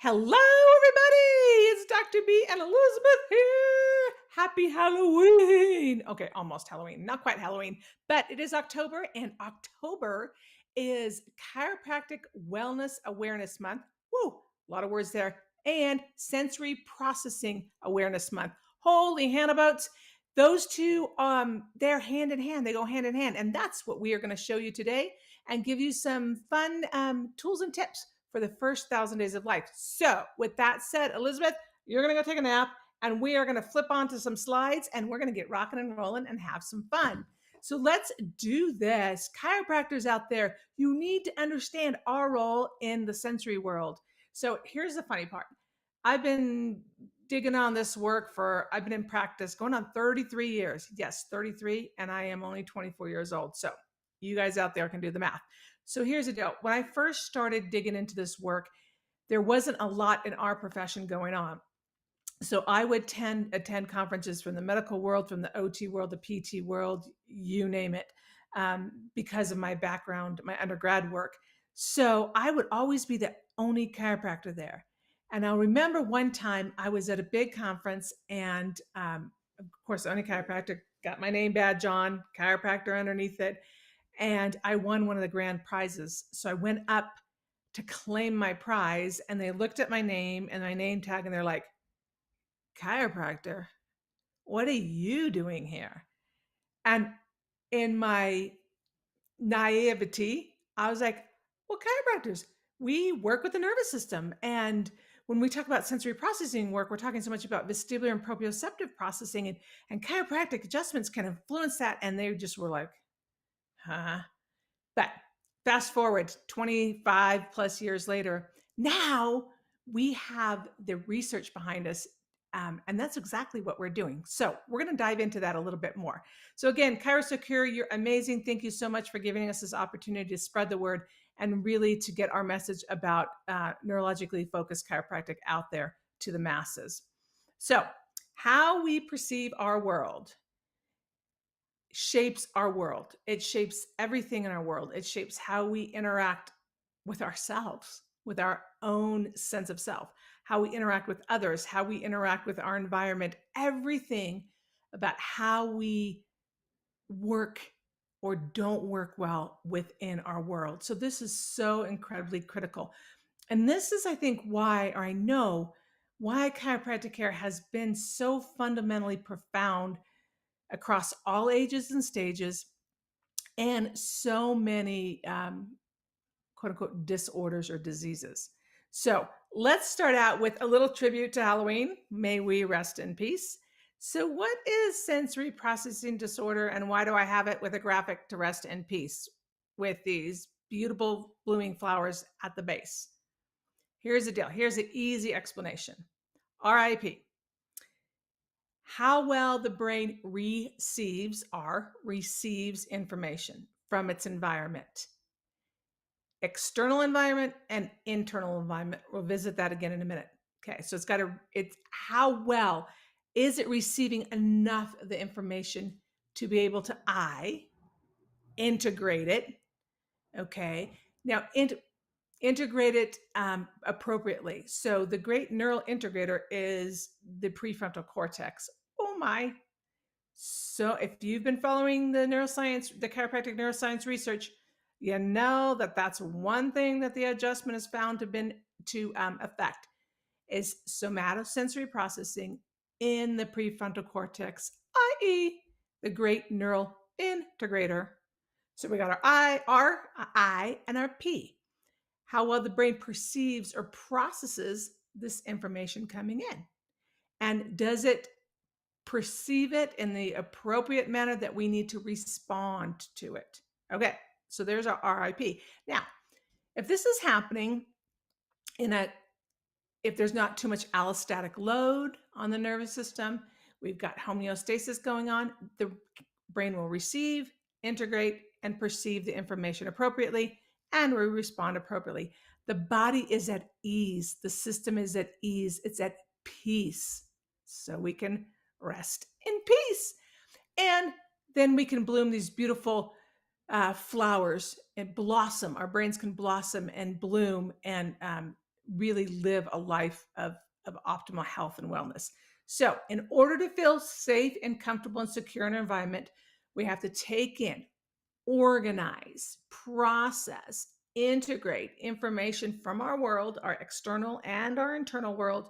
Hello, everybody. It's Dr. B and Elizabeth here. Happy Halloween. Okay, almost Halloween. Not quite Halloween, but it is October, and October is Chiropractic Wellness Awareness Month. Woo, a lot of words there. And Sensory Processing Awareness Month. Holy Hannah those two, they're hand in hand. They go hand in hand. And that's what we are going to show you today and give you some fun tools and tips for the first 1,000 days of life. So with that said, Elizabeth, you're going to go take a nap and we are going to flip onto some slides and we're going to get rocking and rolling and have some fun. So let's do this. Chiropractors out there, you need to understand our role in the sensory world. So here's the funny part. I've been digging on this work I've been in practice going on 33 years. Yes, 33, and I am only 24 years old. So you guys out there can do the math. So here's the deal. When I first started digging into this work, there wasn't a lot in our profession going on. So I would attend conferences from the medical world, from the OT world, the PT world, you name it, because of my background, my undergrad work. So I would always be the only chiropractor there. And I'll remember one time I was at a big conference and, of course, the only chiropractor, got my name badge on, chiropractor underneath it. And I won one of the grand prizes. So I went up to claim my prize and they looked at my name and my name tag and they're like, chiropractor, what are you doing here? And in my naivety, I was like, well, chiropractors, we work with the nervous system. And when we talk about sensory processing work, we're talking so much about vestibular and proprioceptive processing, and chiropractic adjustments can influence that. And they just were like, huh? But fast forward 25 plus years later, now we have the research behind us. And that's exactly what we're doing. So we're going to dive into that a little bit more. So again, ChiroSecure, you're amazing. Thank you so much for giving us this opportunity to spread the word and really to get our message about neurologically focused chiropractic out there to the masses. So how we perceive our world shapes our world. It shapes everything in our world. It shapes how we interact with ourselves, with our own sense of self, how we interact with others, how we interact with our environment, everything about how we work or don't work well within our world. So this is so incredibly critical. And this is, I think, why, or I know why chiropractic care has been so fundamentally profound across all ages and stages, and so many quote unquote disorders or diseases. So let's start out with a little tribute to Halloween. May we rest in peace. So, what is sensory processing disorder, and why do I have it with a graphic to rest in peace with these beautiful blooming flowers at the base? Here's the deal. Here's the easy explanation. RIP. How well the brain receives information from its environment. External environment and internal environment. We'll visit that again in a minute. Okay, so it's how well is it receiving enough of the information to be able to integrate it. Okay, now integrate it appropriately. So the great neural integrator is the prefrontal cortex. Oh my. So if you've been following the neuroscience, the chiropractic neuroscience research, you know that that's one thing that the adjustment has found to affect is somatosensory processing in the prefrontal cortex, i.e. the great neural integrator. So we got our I, and our P. How well the brain perceives or processes this information coming in. And does it perceive it in the appropriate manner that we need to respond to it? Okay, so there's our RIP. Now, if this is happening if there's not too much allostatic load on the nervous system, we've got homeostasis going on, the brain will receive, integrate, and perceive the information appropriately, and we respond appropriately. The body is at ease. The system is at ease. It's at peace. So we can rest in peace. And then we can bloom these beautiful flowers and blossom. Our brains can blossom and bloom and really live a life of optimal health and wellness. So, in order to feel safe and comfortable and secure in our environment, we have to take in, organize, process, integrate information from our world, our external and our internal world,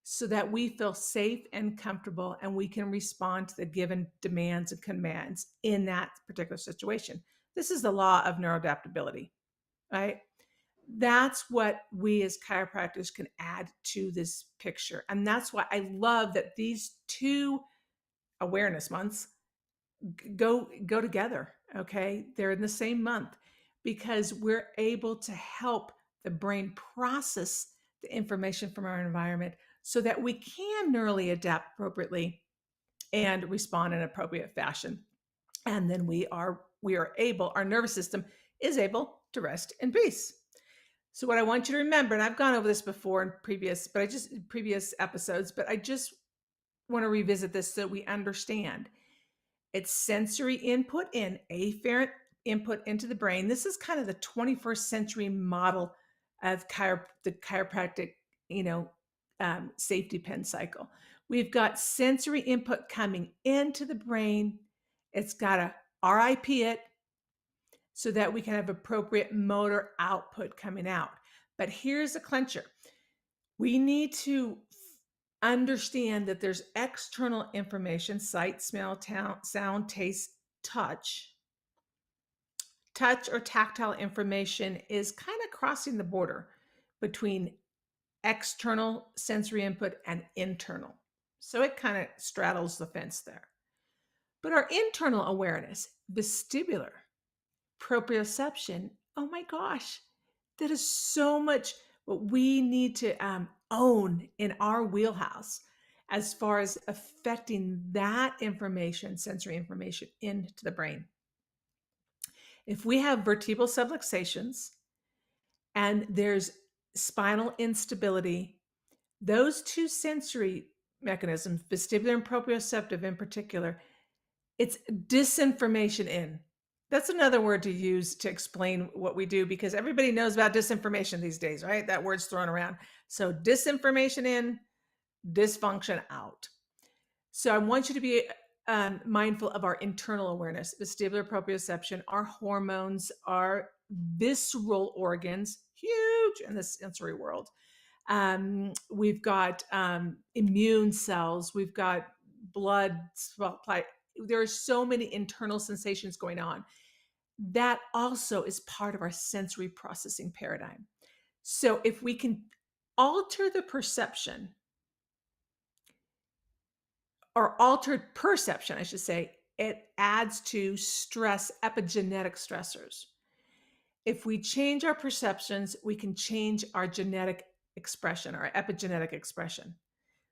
so that we feel safe and comfortable and we can respond to the given demands and commands in that particular situation. This is the law of neuroadaptability, right? That's what we as chiropractors can add to this picture. And that's why I love that these two awareness months go together. Okay, they're in the same month because we're able to help the brain process the information from our environment so that we can neurally adapt appropriately and respond in an appropriate fashion. And then we are able, our nervous system is able to rest in peace. So what I want you to remember, and I've gone over this before in previous episodes, but I just want to revisit this so we understand. It's sensory input in, afferent input into the brain. This is kind of the 21st century model of the chiropractic, safety pin cycle. We've got sensory input coming into the brain. It's got to RIP it so that we can have appropriate motor output coming out. But here's a clincher. We need to understand that there's external information: sight, smell, sound, taste, touch. Touch or tactile information is kind of crossing the border between external sensory input and internal. So it kind of straddles the fence there. But our internal awareness, vestibular, proprioception, oh my gosh, that is so much what we need to own in our wheelhouse as far as affecting that information, sensory information, into the brain. If we have vertebral subluxations and there's spinal instability, those two sensory mechanisms, vestibular and proprioceptive in particular, it's disinformation in. That's another word to use to explain what we do, because everybody knows about disinformation these days, right? That word's thrown around. So disinformation in, dysfunction out. So I want you to be mindful of our internal awareness, vestibular proprioception, our hormones, our visceral organs, huge in the sensory world. We've got immune cells, we've got blood supply. There are so many internal sensations going on. That also is part of our sensory processing paradigm. So if we can alter the perception, or altered perception, I should say, it adds to stress, epigenetic stressors. If we change our perceptions, we can change our genetic expression, our epigenetic expression.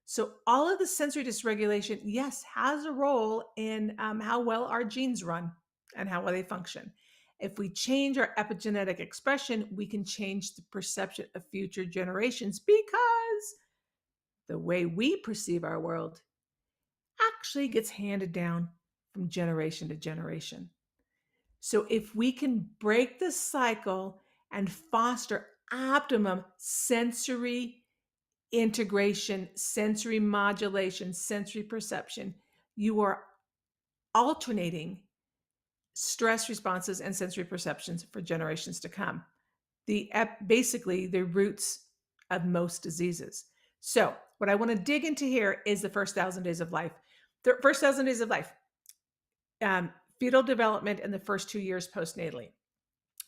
So all of the sensory dysregulation, yes, has a role in how well our genes run and how well they function. If we change our epigenetic expression, we can change the perception of future generations, because the way we perceive our world actually gets handed down from generation to generation. So if we can break the cycle and foster optimum sensory integration, sensory modulation, sensory perception, you are alternating stress responses and sensory perceptions for generations to come. Basically the roots of most diseases. So what I want to dig into here is the first 1,000 days of life. The first 1,000 days of life, fetal development in the first 2 years postnatally.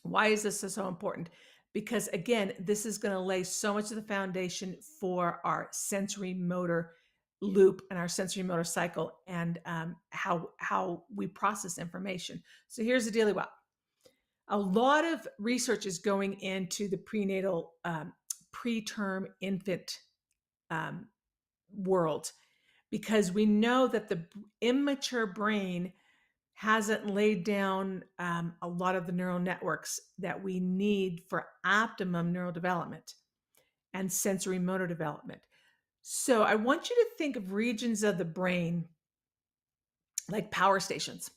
Why is this so important? Because again, this is going to lay so much of the foundation for our sensory motor loop and our sensory motor cycle, and how we process information. So here's the deal about. A lot of research is going into the prenatal, preterm infant world, because we know that the immature brain hasn't laid down a lot of the neural networks that we need for optimum neural development and sensory motor development. So I want you to think of regions of the brain like power stations.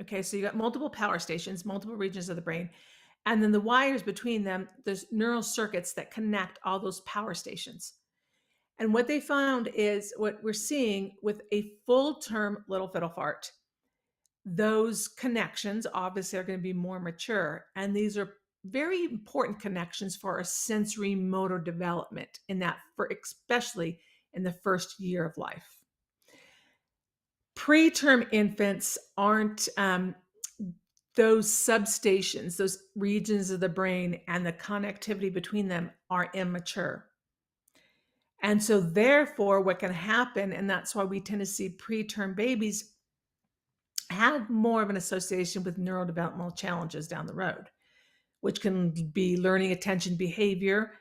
Okay, so you got multiple power stations, multiple regions of the brain, And then the wires between them, there's neural circuits that connect all those power stations. And what they found is what we're seeing with a full term little fiddle fart, those connections obviously are going to be more mature. And these are very important connections for our sensory motor development in that, for especially in the first year of life. Preterm infants aren't those substations, those regions of the brain and the connectivity between them are immature. And so therefore what can happen, and that's why we tend to see preterm babies have more of an association with neurodevelopmental challenges down the road, which can be learning attention behavior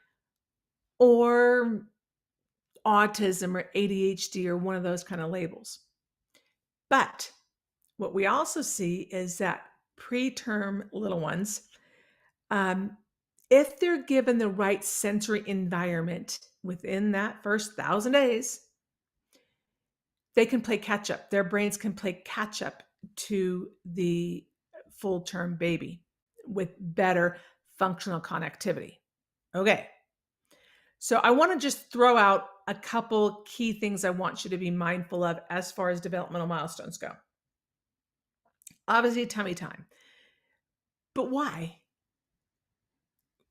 or autism or ADHD or one of those kind of labels. But what we also see is that preterm little ones, if they're given the right sensory environment within that first 1,000 days, they can play catch up. Their brains can play catch up to the full term baby with better functional connectivity. Okay. So I want to just throw out a couple key things I want you to be mindful of as far as developmental milestones go. Obviously, tummy time. But why?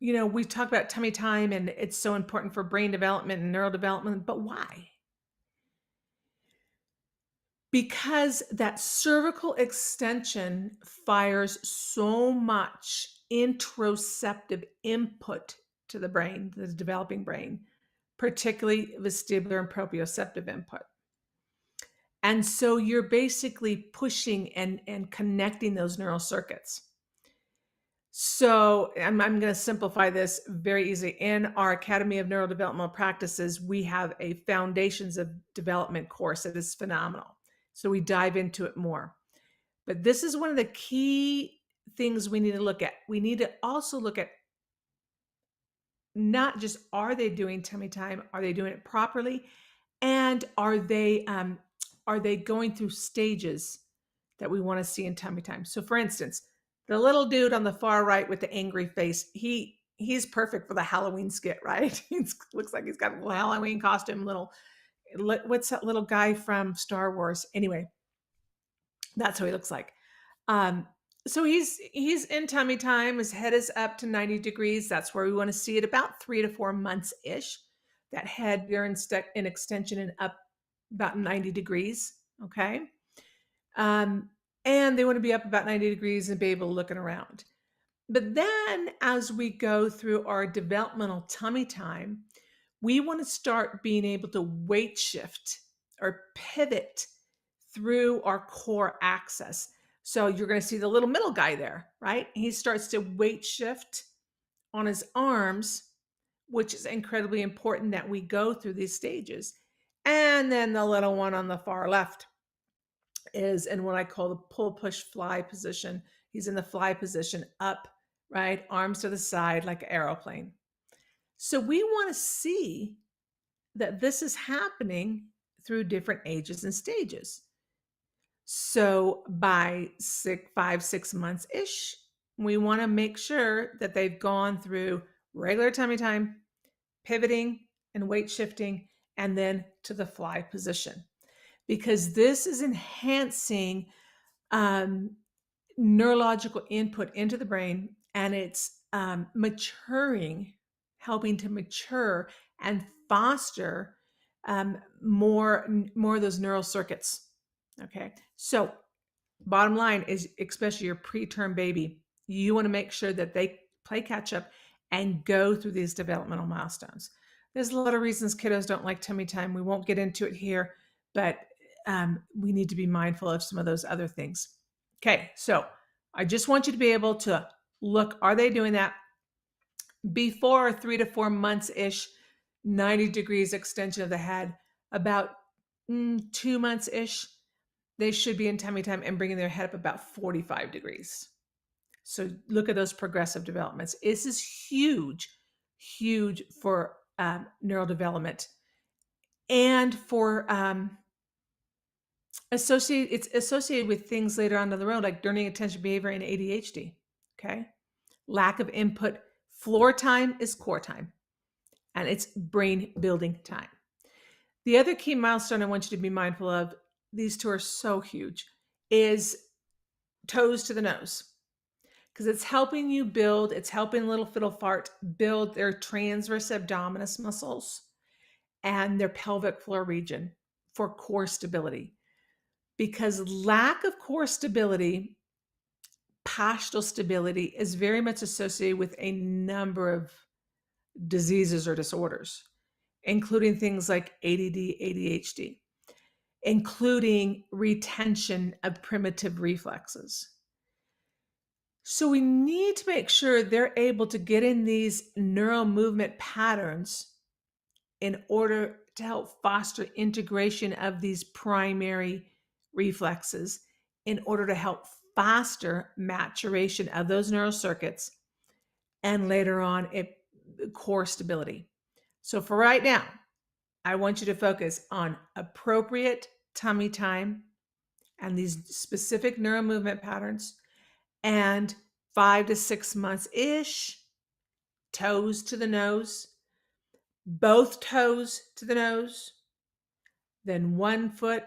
We talk about tummy time and it's so important for brain development and neural development, but why? Because that cervical extension fires so much interoceptive input to the brain, the developing brain, particularly vestibular and proprioceptive input. And so you're basically pushing and connecting those neural circuits. So I'm going to simplify this very easily. In our Academy of Neurodevelopmental Practices, we have a Foundations of Development course that is phenomenal. So we dive into it more. But this is one of the key things we need to look at. We need to also look at not just, are they doing tummy time? Are they doing it properly? And are they going through stages that we want to see in tummy time? So for instance, the little dude on the far right with the angry face, he's perfect for the Halloween skit, right? He looks like he's got a little Halloween costume, what's that little guy from Star Wars? Anyway, that's what he looks like. So he's in tummy time. His head is up to 90 degrees. That's where we want to see it, about 3 to 4 months-ish. That head there in extension and up about 90 degrees, okay? And they want to be up about 90 degrees and be able to looking around. But then as we go through our developmental tummy time, we want to start being able to weight shift or pivot through our core axis. So you're going to see the little middle guy there, right? He starts to weight shift on his arms, which is incredibly important that we go through these stages. And then the little one on the far left is in what I call the pull, push, fly position. He's in the fly position, up, right? Arms to the side like an airplane. So we want to see that this is happening through different ages and stages. So by 5-6 months-ish, we want to make sure that they've gone through regular tummy time, pivoting and weight shifting, and then to the fly position. Because this is enhancing neurological input into the brain, and it's maturing, helping to mature and foster more of those neural circuits. Okay, so bottom line is, especially your preterm baby, you want to make sure that they play catch up and go through these developmental milestones. There's a lot of reasons kiddos don't like tummy time. We won't get into it here, but we need to be mindful of some of those other things. Okay, so I just want you to be able to look, are they doing that before 3 to 4 months-ish, 90 degrees extension of the head, about 2 months-ish, they should be in tummy time and bringing their head up about 45 degrees. So look at those progressive developments. This is huge, huge for neurodevelopment and for it's associated with things later on down the road, like learning attention behavior and ADHD. Okay. lack of input. Floor time is core time, and it's brain building time. The other key milestone I want you to be mindful of, these two are so huge, is toes to the nose. Because it's helping you build, it's helping little fiddle fart build their transverse abdominis muscles and their pelvic floor region for core stability. Because lack of core stability, postural stability, is very much associated with a number of diseases or disorders, including things like ADD, ADHD, including retention of primitive reflexes. So we need to make sure they're able to get in these neural movement patterns in order to help foster integration of these primary reflexes, in order to help foster maturation of those neural circuits, and later on, core stability. So for right now, I want you to focus on appropriate tummy time and these specific neural movement patterns, and 5 to 6 months-ish, toes to the nose, both toes to the nose, then one foot,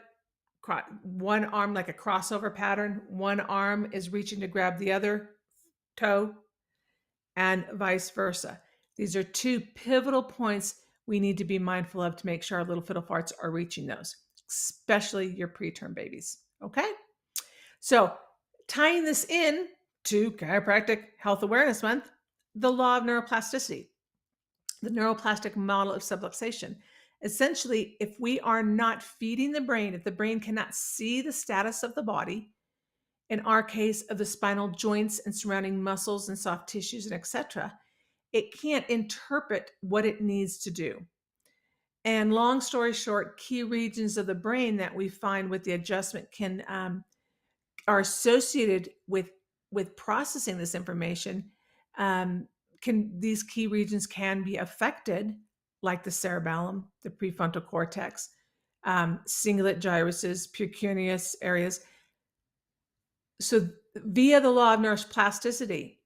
one arm like a crossover pattern, one arm is reaching to grab the other toe, and vice versa. These are two pivotal points we need to be mindful of to make sure our little fiddle farts are reaching those, especially your preterm babies. Okay? So, tying this in to Chiropractic Health Awareness Month, the law of neuroplasticity, the neuroplastic model of subluxation. Essentially, if we are not feeding the brain, if the brain cannot see the status of the body, in our case of the spinal joints and surrounding muscles and soft tissues and etc., it can't interpret what it needs to do. And long story short, key regions of the brain that we find with the adjustment are associated with processing this information. These key regions can be affected, like the cerebellum, the prefrontal cortex, cingulate gyruses, precuneus areas. So via the law of neuroplasticity,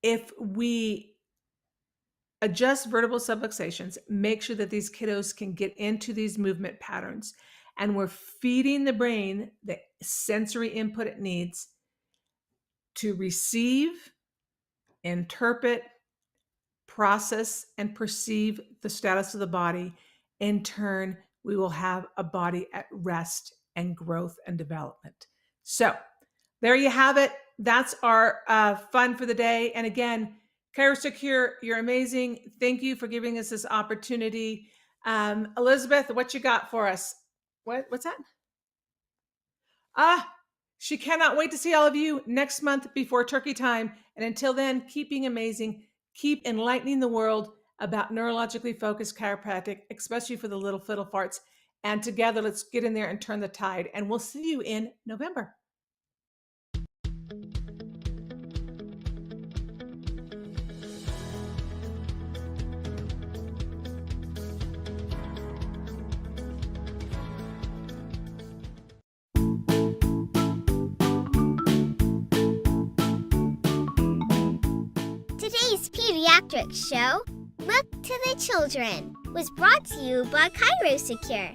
if we adjust vertebral subluxations, make sure that these kiddos can get into these movement patterns, and we're feeding the brain the sensory input it needs to receive, interpret, process, and perceive the status of the body. In turn, we will have a body at rest and growth and development. So there you have it. That's our fun for the day. And again, ChiroSecure, you're amazing. Thank you for giving us this opportunity. Elizabeth, what you got for us? What's that? She cannot wait to see all of you next month before turkey time. And until then, keep being amazing. Keep enlightening the world about neurologically focused chiropractic, especially for the little fiddle farts. And together, let's get in there and turn the tide. And we'll see you in November. Today's pediatric show, Look to the Children, was brought to you by ChiroSecure.